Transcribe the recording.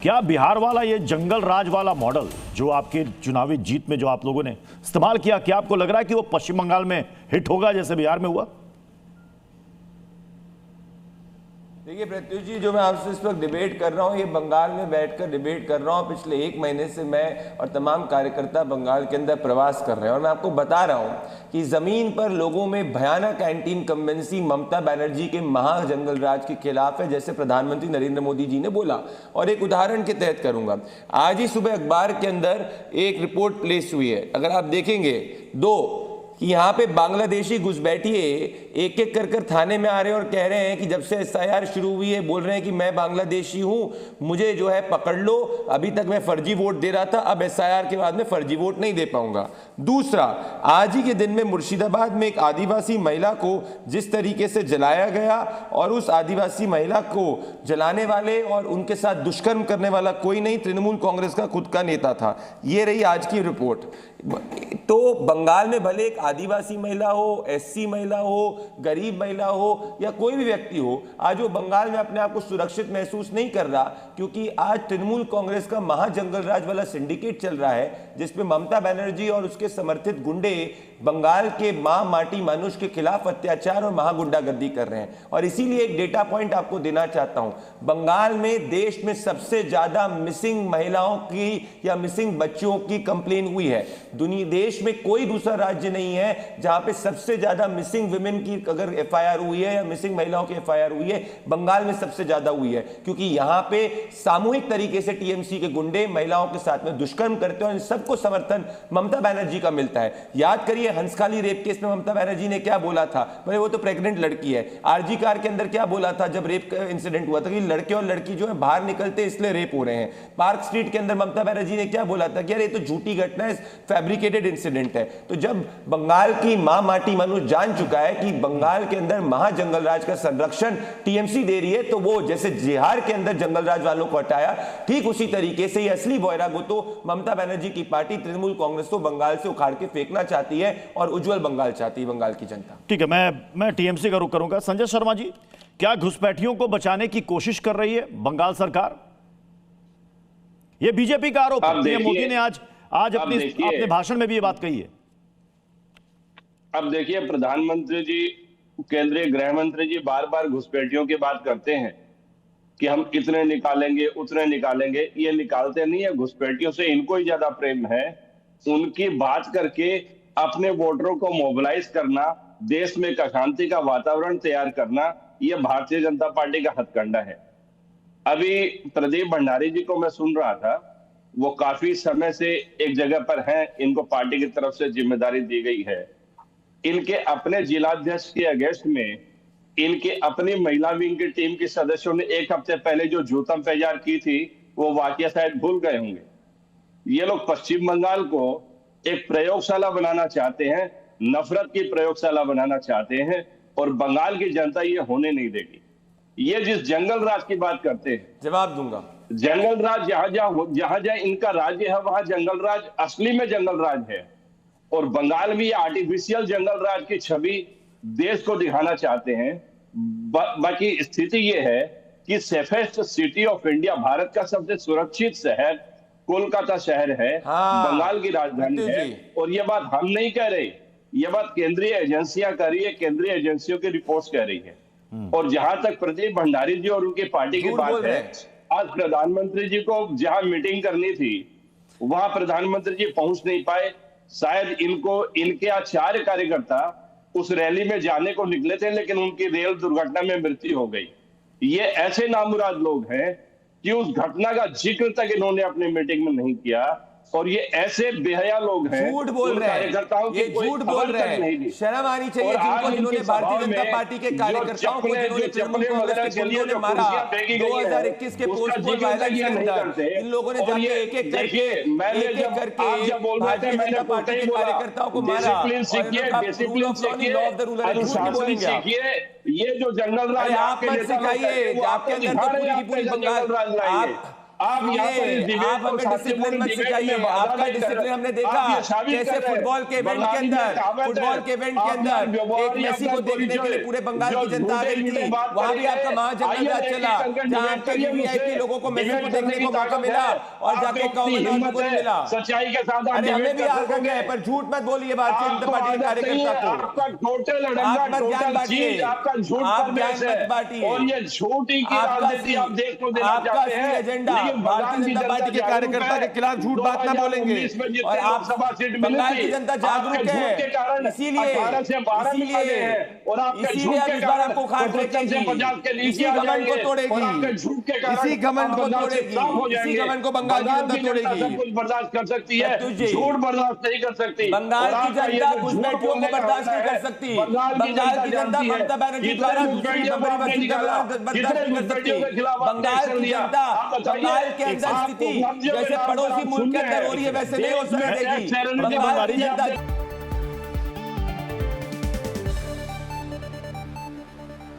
क्या बिहार वाला ये जंगल राज वाला मॉडल जो आपके चुनावी जीत में जो आप लोगों ने इस्तेमाल किया, क्या आपको लग रहा है कि वो पश्चिम बंगाल में हिट होगा जैसे बिहार में हुआ? देखिए प्रत्युष जी, जो मैं आपसे इस वक्त डिबेट कर रहा हूँ, ये बंगाल में बैठकर डिबेट कर रहा हूँ। पिछले 1 महीने से मैं और तमाम कार्यकर्ता बंगाल के अंदर प्रवास कर रहे हैं और मैं आपको बता रहा हूँ कि जमीन पर लोगों में भयानक एंटी इनकम्बेंसी ममता बनर्जी के महा जंगल राज के खिलाफ है, जैसे प्रधानमंत्री नरेंद्र मोदी जी ने बोला। और एक उदाहरण के तहत करूंगा, आज ही सुबह अखबार के अंदर एक रिपोर्ट प्लेस हुई है, अगर आप देखेंगे कि यहाँ पे बांग्लादेशी घुसपैठिए एक एक कर थाने में आ रहे हैं और कह रहे हैं कि जब से एसआईआर शुरू हुई है बोल रहे हैं कि मैं बांग्लादेशी हूँ, मुझे जो है पकड़ लो, अभी तक मैं फर्जी वोट दे रहा था, अब एसआईआर के बाद में फर्जी वोट नहीं दे पाऊंगा। दूसरा, आज ही के दिन में मुर्शिदाबाद में एक आदिवासी महिला को जिस तरीके से जलाया गया और उस आदिवासी महिला को जलाने वाले और उनके साथ दुष्कर्म करने वाला कोई नहीं, तृणमूल कांग्रेस का खुद का नेता था। ये रही आज की रिपोर्ट। तो बंगाल में भले एक आदिवासी महिला हो, एससी महिला हो, गरीब महिला हो या कोई भी व्यक्ति हो, आज वो बंगाल में अपने आप को सुरक्षित महसूस नहीं कर रहा, क्योंकि आज तृणमूल कांग्रेस का महाजंगल राज वाला सिंडिकेट चल रहा है, जिसमें ममता बनर्जी और उसके समर्थित गुंडे बंगाल के मां माटी मनुष्य के खिलाफ अत्याचार और महागुंडागर्दी कर रहे हैं। और इसीलिए एक डेटा पॉइंट आपको देना चाहता हूं, बंगाल में देश में सबसे ज्यादा मिसिंग महिलाओं की या मिसिंग बच्चियों की कंप्लेन हुई है। दुनिया देश में कोई दूसरा राज्य नहीं है जहां पे सबसे ज्यादा मिसिंग विमेन की अगर एफआईआर हुई है या मिसिंग महिलाओं की एफआईआर हुई है, बंगाल में सबसे ज्यादा हुई है, क्योंकि यहां पे सामूहिक तरीके से टीएमसी के गुंडे महिलाओं के साथ में दुष्कर्म करते हैं और इन सबको समर्थन ममता बनर्जी का मिलता है। याद करिए हंसखाली रेप केस में ममता बनर्जी ने क्या बोला था, भाई वो तो प्रेग्नेंट लड़की है। आरजी कार के अंदर क्या बोला था जब रेप का इंसिडेंट हुआ था कि लड़के और लड़की जो है बाहर निकलते इसलिए रेप हो रहे हैं। पार्क स्ट्रीट के अंदर ममता बनर्जी ने क्या बोला था कि यार ये तो झूठी घटना है, फैब्रिकेटेड इंसिडेंट है। तो जब बंगाल की मां माटी मनुष्य जान चुका है कि बंगाल के अंदर महाजंगल राज का संरक्षण टीएमसी दे रही है, तो वो जैसे बिहार के अंदर जंगल राज वालों को हटाया, ठीक उसी तरीके से ये असली बैरागो तो ममता बनर्जी की पार्टी तृणमूल कांग्रेस को बंगाल से उखाड़ के फेंकना चाहती है और उज्जवल बंगाल चाहती है बंगाल की जनता। ठीक है, मैं टीएमसी का रुख करूंगा। संजय शर्मा जी, क्या घुसपैठियों को बचाने की कोशिश कर रही है बंगाल सरकार? यह बीजेपी का आरोप है। मोदी ने आज अपने भाषण में भी ये बात कही है। अब देखिए, प्रधानमंत्री जी, केंद्रीय गृह मंत्री जी बार बार घुसपैठियों की बात करते हैं कि हम इतने निकालेंगे उतने निकालेंगे। ये निकालते नहीं है, घुसपैठियों से इनको ही ज्यादा प्रेम है। उनकी बात करके अपने वोटरों को मोबिलाइज करना, देश में एक अशांति का वातावरण तैयार करना, यह भारतीय जनता पार्टी का हथकंडा है। अभी प्रदीप भंडारी जी को मैं सुन रहा था, वो काफी समय से एक जगह पर हैं, इनको पार्टी की तरफ से जिम्मेदारी दी गई है। इनके अपने जिलाध्यक्ष के अगेंस्ट में इनके अपनी महिला विंग की टीम के सदस्यों ने 1 हफ्ते पहले जो जूतम तैयार की थी, वो वाकया शायद भूल गए होंगे। ये लोग पश्चिम बंगाल को एक प्रयोगशाला बनाना चाहते हैं, नफरत की प्रयोगशाला बनाना चाहते हैं, और बंगाल की जनता ये होने नहीं देगी। ये जिस जंगल राज की बात करते हैं, जवाब दूंगा, जंगल राज जहां जहां इनका राज्य है वहां जंगल राज असली में जंगल राज है, और बंगाल में ये आर्टिफिशियल जंगल राज की छवि देश को दिखाना चाहते हैं। बाकी स्थिति ये है कि safest city of India, Bharat का सबसे सुरक्षित शहर कोलकाता शहर है, बंगाल की राजधानी है। और ये बात हम नहीं कह रहे, ये बात केंद्रीय एजेंसियां कर रही है, केंद्रीय एजेंसियों की रिपोर्ट्स कह रही है। और जहां तक प्रदीप भंडारी जी और उनकी पार्टी की बात है, आज प्रधानमंत्री जी को जहां मीटिंग करनी थी वहां प्रधानमंत्री जी पहुंच नहीं पाए। शायद इनके 4 कार्यकर्ता उस रैली में जाने को निकले थे, लेकिन उनकी रेल दुर्घटना में मृत्यु हो गई। ये ऐसे नामुराद लोग हैं कि उस घटना का जिक्र तक इन्होंने अपने मीटिंग में नहीं किया, और ये ऐसे बेहया लोग हैं, झूठ बोल रहे हैं, ये झूठ बोल रहे हैं। शर्म आनी चाहिए जिन्होंने भारतीय जनता पार्टी के कार्यकर्ताओं को, जिन्होंने तृणमूल कांग्रेस के गुंडों ने मारा 2021 के पोस्ट पोल वायलेंस के अंदर, इन लोगों ने जाके एक एक करके भारतीय जनता पार्टी के कार्यकर्ताओं को मारा। डिसिप्लिन सीखिए। ये जो जंगल राज आप मत सिखाइए, आपके अंदर तो पूरी बंगाल, आप यहाँ पर इस डिबेट आप को हमें शांतिपूर्ण डिसिप्लिन मत डिबेट सिखाइए। में बाधा आपका नहीं कर डिसिप्लिन रहे। हमने आप देखा ये साबित कैसे कर रहे हैं। फुटबॉल के इवेंट के बंगाली में अंदर कहावत है, फुटबॉल के इवेंट के अपना अंदर व्यवहार एक या मेसी अपना को देखने के लिए परिचय, पूरे बंगाल जो की जनता आ झूठे गई झूठे थी। बात वहां भी करेंगे। आपका महाजनता आइए राज चला, देखिए, जहां डिबेट करिए वीवीआईपी मुझसे। लोगों को मेसी को डिबेट देखने करने को की मौका ताकत मिला है। और आप जाके में इतनी कॉमनवेल्थ हिम्मत को है, मिला। सच्चाई के साथ आप अरे हमें डिबेट भी कर हार कर सकोगे। गए, पर झूठ मत बोलिए भारतीय जनता आपको पार्टी के आदत नहीं है, कार्यकर्ता को। आपका टोटल आप अडंगा, मत ज्ञान टोटल बांटिए, चीज आपका झूठ आप पर ज्ञान बेस मत है। बांटिए। और ये झूठी की आपका राजनीति आप देश को देना आपका चाहते सी हैं, एजेंडा लेकिन भारतीय जनता पार्टी के कार्यकर्ता के खिलाफ झूठ बात ना बोलेंगे। 2019 में जितने और आप लोकसभा सीट मिली बंगाल थी, की जनता आपके जागरूक झूठ है, के कारण इसीलिए 18 से 12 निकाले हैं, और आपके झूठ इसीलिए अब के इस बार कारण आपको उखाड़ 55 से फेंकेगी, 50 के नीचे इसी आ घमंड को जाएंगे, तोड़ेगी, और आपके झूठ के कारण इसी घमंड को आप बंगाल से तोड़ेगी, साफ हो इसी जाएंगे। घमंड को बंगाल की जनता तोड़ेगी। सब कुछ बर्दाश्त कर सकती है, प्रत्युष जी, झूठ बर्दाश्त नहीं कर सकती। बंगाल और की आपका ये जनता जो झूठ घुसपैठियों को बोलने का बर्दाश्त नहीं होता कर है, सकती। बंगाल की जनता ममता बनर्जी द्वारा दूसरी बर्दाश्त नहीं कर सकती। बंगाल की जनता बंगाल के अंदर स्थिति जैसे पड़ोसी मुल्क के अंदर हो रही है वैसे नहीं हो सकती। बंगाल की जनता